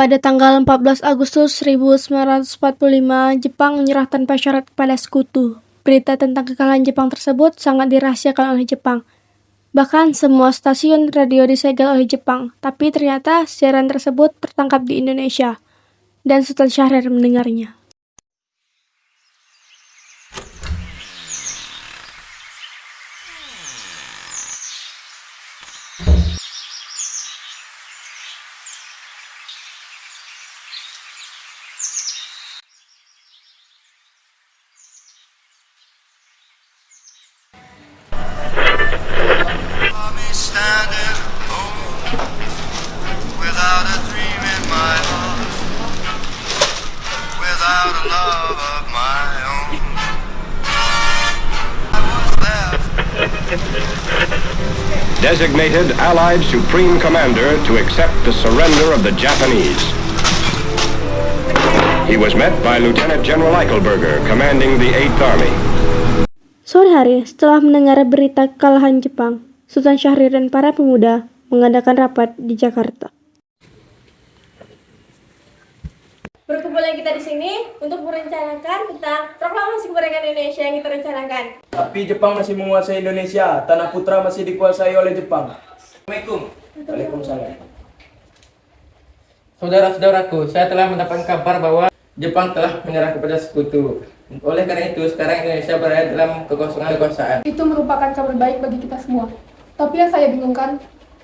Pada tanggal 14 Agustus 1945, Jepang menyerah tanpa syarat kepada sekutu. Berita tentang kekalahan Jepang tersebut sangat dirahasiakan oleh Jepang. Bahkan semua stasiun radio disegel oleh Jepang, tapi ternyata siaran tersebut tertangkap di Indonesia. Dan Sultan Syahrir mendengarnya. Standing alone without a dream in my heart, without a love of my own. I was there. Designated Allied Supreme Commander to accept the surrender of the Japanese. He was met by Lieutenant General Eichelberger, commanding the 8th Army. Sore hari, setelah mendengar berita kekalahan Jepang, Sultan Syahrir dan para pemuda mengadakan rapat di Jakarta. Berkumpulnya kita di sini untuk merencanakan tentang proklamasi kemerdekaan Indonesia yang kita rencanakan. Tapi Jepang masih menguasai Indonesia, tanah putra masih dikuasai oleh Jepang. Assalamualaikum. Waalaikumsalam. Saudara-saudaraku, saya telah mendapatkan kabar bahwa Jepang telah menyerah kepada sekutu. Oleh karena itu, sekarang Indonesia berada dalam kekosongan. Itu merupakan kabar baik bagi kita semua. Tapi yang saya bingungkan,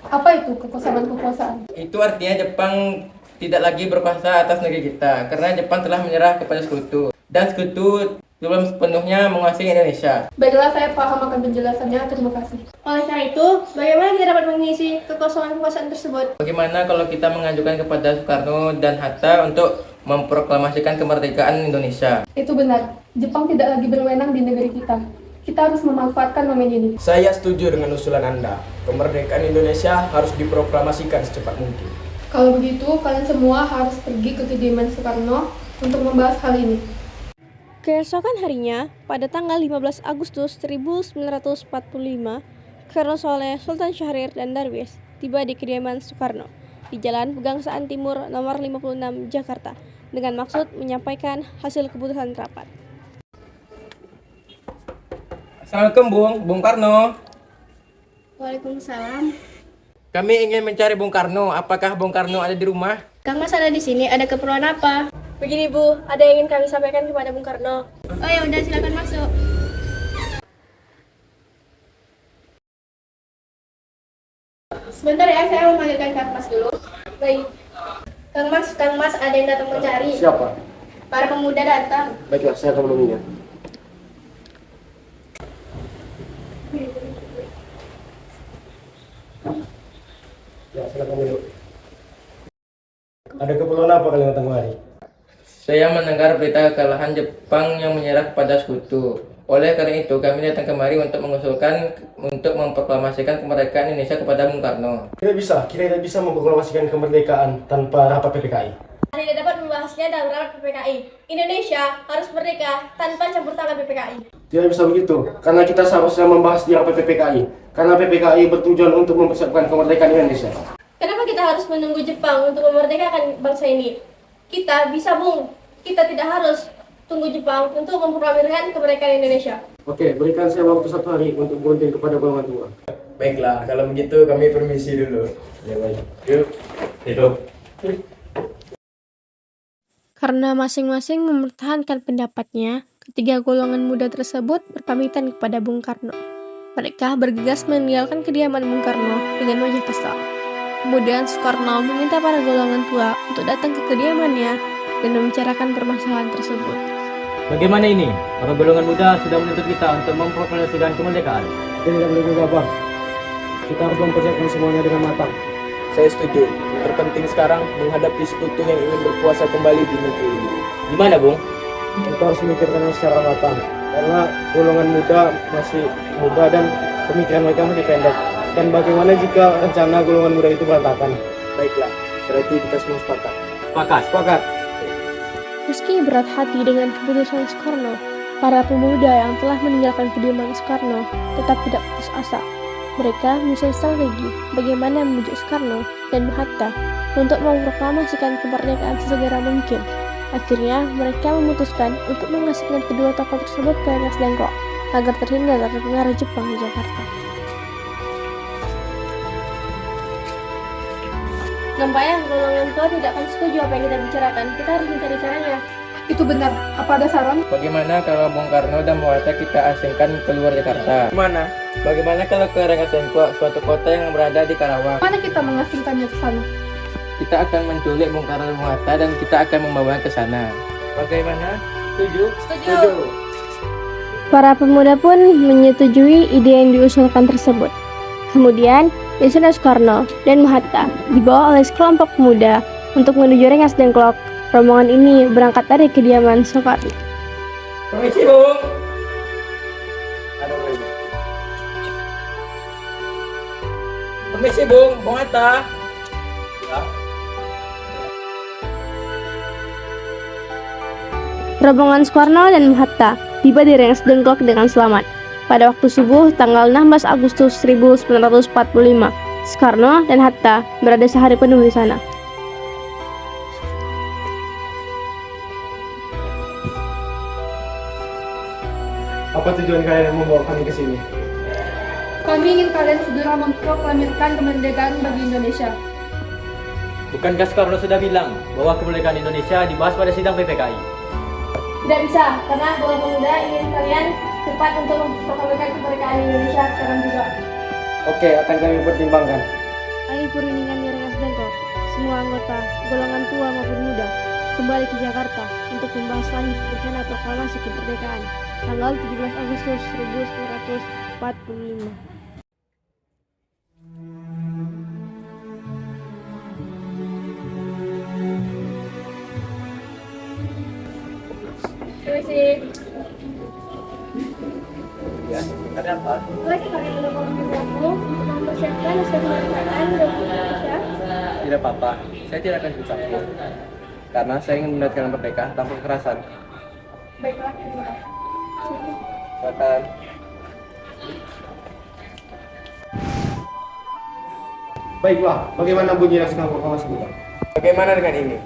apa itu kekosongan-kekuasaan? Itu artinya Jepang tidak lagi berkuasa atas negeri kita, karena Jepang telah menyerah kepada sekutu. Dan sekutu belum sepenuhnya menguasai Indonesia. Baiklah, saya paham akan penjelasannya. Terima kasih. Oleh karena itu, bagaimana kita dapat mengisi kekosongan kekuasaan tersebut? Bagaimana kalau kita mengajukan kepada Soekarno dan Hatta untuk memproklamasikan kemerdekaan Indonesia? Itu benar. Jepang tidak lagi berwenang di negeri kita. Kita harus memanfaatkan momen ini. Saya setuju dengan usulan Anda. Kemerdekaan Indonesia harus diproklamasikan secepat mungkin. Kalau begitu, kalian semua harus pergi ke kediaman Soekarno untuk membahas hal ini. Keesokan harinya, pada tanggal 15 Agustus 1945, Karno Soleh, Sultan Syahrir, dan Darwis tiba di kediaman Soekarno di Jalan Pegangsaan Timur nomor 56 Jakarta dengan maksud menyampaikan hasil keputusan rapat. Assalamualaikum Bung Karno. Waalaikumsalam. Kami ingin mencari Bung Karno. Apakah Bung Karno ada di rumah? Kang Mas ada di sini, ada keperluan apa? Begini Bu, ada yang ingin kami sampaikan kepada Bung Karno. Oh ya udah, silakan masuk. Sebentar ya, saya mau panggilkan Kang Mas dulu. Baik. Kang Mas ada yang datang mencari. Siapa? Para pemuda datang. Baiklah, saya akan menemuinya. Ya, silakan duduk. Ada keperluan apa kalian datang kemari? Saya mendengar berita kekalahan Jepang yang menyerah kepada sekutu. Oleh karena itu, kami datang kemari untuk mengusulkan untuk memproklamasikan kemerdekaan Indonesia kepada Bung Karno. Kita tidak bisa memproklamasikan kemerdekaan tanpa rapat PPKI. Tidak dapat membahasnya dalam rapat PPKI. Indonesia harus merdeka tanpa campur tangan PPKI. Tidak bisa begitu, karena kita seharusnya membahas di rapat PPKI. Karena PPKI bertujuan untuk mempersiapkan kemerdekaan Indonesia. Kenapa kita harus menunggu Jepang untuk memerdekakan bangsa ini? Kita bisa, Bung. Kita tidak harus tunggu Jepang untuk memproklamasikan kemerdekaan Indonesia. Oke, berikan saya waktu 1 hari untuk berunding kepada golongan tua. Baiklah, kalau begitu kami permisi dulu. Ya baik. Yuk, hidup. Karena masing-masing mempertahankan pendapatnya, ketiga golongan muda tersebut berpamitan kepada Bung Karno. Mereka bergegas meninggalkan kediaman Bung Karno dengan wajah kesal. Kemudian Soekarno meminta para golongan tua untuk datang ke kediamannya dan membicarakan permasalahan tersebut. Bagaimana ini? Para golongan muda sudah menuntut kita untuk memproklamasikan kemerdekaan. Kita tidak boleh gegabah. Kita harus mempersiapkan semuanya dengan matang. Saya setuju. Yang terpenting sekarang menghadapi sekutu yang ingin berkuasa kembali di negeri ini. Gimana, Bung? Kita harus memikirkannya secara matang. Karena golongan muda masih muda dan pemikiran mereka masih pendek. Dan bagaimana jika rencana golongan muda itu berantakan? Baiklah, berarti kita semua sepakat. Sepakat. Meski berat hati dengan keputusan Soekarno, para pemuda yang telah meninggalkan kediaman Soekarno tetap tidak putus asa. Mereka menyusun strategi bagaimana membujuk Soekarno dan Hatta untuk memproklamasikan kemerdekaan sesegera mungkin. Akhirnya, mereka memutuskan untuk mengasingkan kedua tokoh tersebut ke Rengas Dengklok agar terhindar dari pengaruh Jepang di Jakarta. Nampaknya golongan tua tidak akan setuju apa yang kita bicarakan. Kita harus mencari caranya. Itu benar. Apa ada saran? Bagaimana kalau Bung Karno dan Bung Hatta kita asingkan keluar Jakarta? Mana? Bagaimana kalau ke Rengas Dengklok, suatu kota yang berada di Karawang? Mana kita mengasingkannya ke sana? Kita akan menculik Bung Karno dan Bung Hatta dan kita akan membawanya ke sana. Bagaimana? Setuju? Setuju. Para pemuda pun menyetujui ide yang diusulkan tersebut. Kemudian, Yusuf Soekarno dan Hatta dibawa oleh sekelompok pemuda untuk menuju Rengas Dengklok. Rombongan ini berangkat dari kediaman Soekarno. Permisi, Bung. Permisi, Bung. Bung Hatta. Rombongan Soekarno dan Hatta tiba di Rengas Dengklok dengan selamat. Pada waktu subuh tanggal 16 Agustus 1945, Soekarno dan Hatta berada sehari penuh di sana. Apa tujuan kalian membawa kami ke sini? Kami ingin kalian segera memproklamirkan kemerdekaan bagi Indonesia. Bukankah Soekarno sudah bilang bahwa kemerdekaan Indonesia dibahas pada sidang PPKI? Tidak bisa, karena golongan pemuda ingin kalian cepat untuk memproklamirkan kemerdekaan Indonesia sekarang juga. Oke, akan kami pertimbangkan. Akhir perundingan di Rengas Dengklok, semua anggota, golongan tua maupun muda, kembali ke Jakarta untuk membahas lanjut rencana proklamasi kemerdekaan tanggal 17 Agustus 1945. Permisi. Ya, ada apa? Boleh kami mendukung kamu untuk mempersiapkan naskah kemerdekaan bagi Indonesia? Tidak apa-apa. Saya tidak akan ikut campur. Karena saya ingin mendapatkan merdeka tanpa kekerasan. Baiklah, terima kasih. Silakan. Baiklah, bagaimana bunyi naskah proklamasi kita? Bagaimana dengan ini?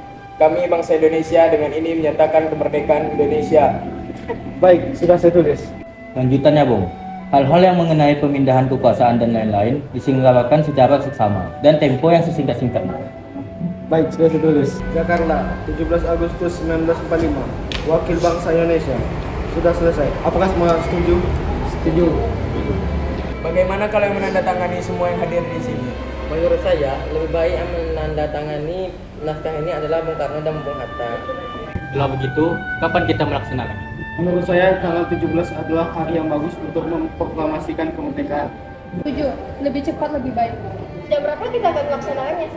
Kami bangsa Indonesia dengan ini menyatakan kemerdekaan Indonesia. Baik, sudah saya tulis. Lanjutannya, Bung. Hal-hal yang mengenai pemindahan kekuasaan dan lain-lain diselenggarakan secara seksama dan tempo yang sesingkat-singkatnya. Baik, sudah saya tulis. Jakarta, 17 Agustus 1945. Wakil bangsa Indonesia. Sudah selesai. Apakah semua setuju? Setuju. Bagaimana kalau yang menandatangani semua yang hadir di sini? Menurut saya, lebih baik yang menandatangani naskah ini adalah Bung Karno dan Bung Hatta. Setelah begitu, kapan kita melaksanakan? Menurut saya tanggal 17 adalah hari yang bagus untuk memproklamasikan kemerdekaan. Setuju, lebih cepat lebih baik. Jam berapa kita akan melaksanakannya?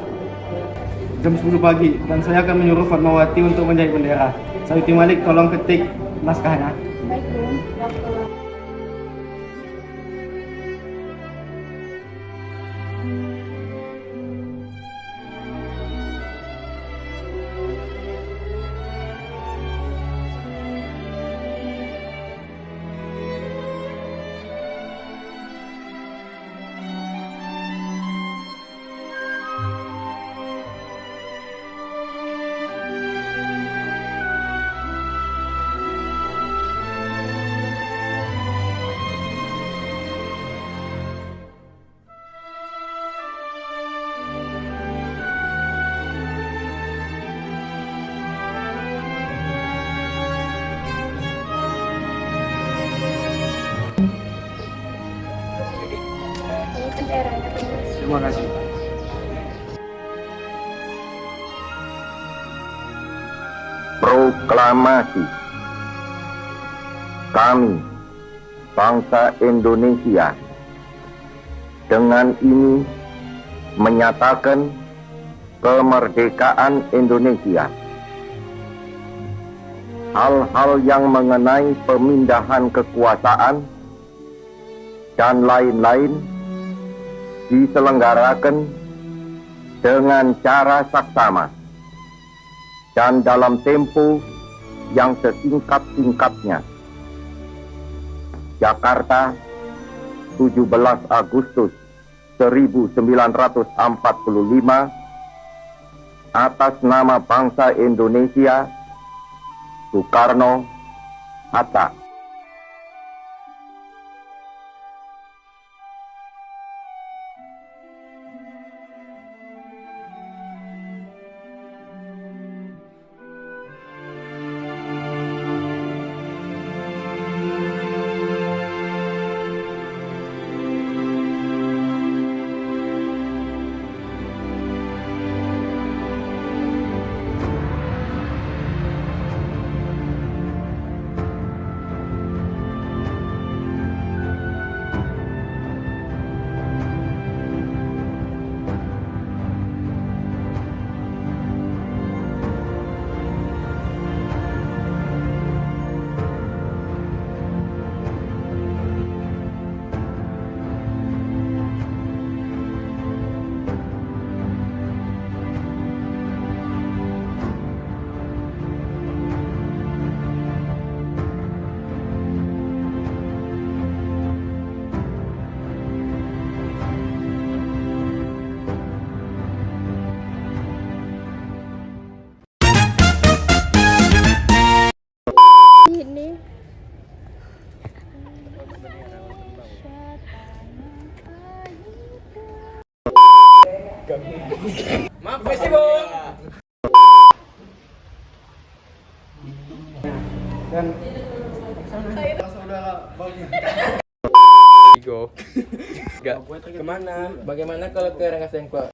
Jam 10 pagi dan saya akan menyuruh Fatmawati untuk menjahit bendera. Sayuti Malik tolong ketik naskahnya. Baik, Bung. Terima kasih. Proklamasi. Kami, bangsa Indonesia, dengan ini menyatakan kemerdekaan Indonesia. Hal-hal yang mengenai pemindahan kekuasaan dan lain-lain diselenggarakan dengan cara saksama dan dalam tempo yang sesingkat-singkatnya. Jakarta, 17 Agustus 1945 atas nama bangsa Indonesia, Soekarno Hatta. Ini Maaf, Messi, Bung. Dan saudara bagi Go. Enggak. Kemana? Bagaimana kalau ke Rangkasengkua?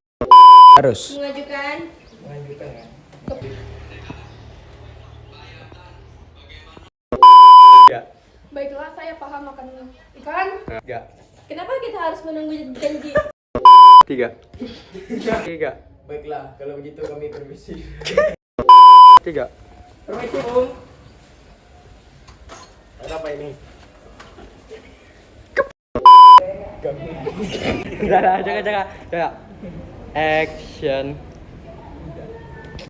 Harus. Mengajukan Lanjutkan ya. Ya. Baiklah, saya paham makan ikan. Enggak. kenapa kita harus menunggu janji? 3. Baiklah, kalau begitu kami permisi. 3. Permisi, Bung. ada apa ini? Jangan. Action.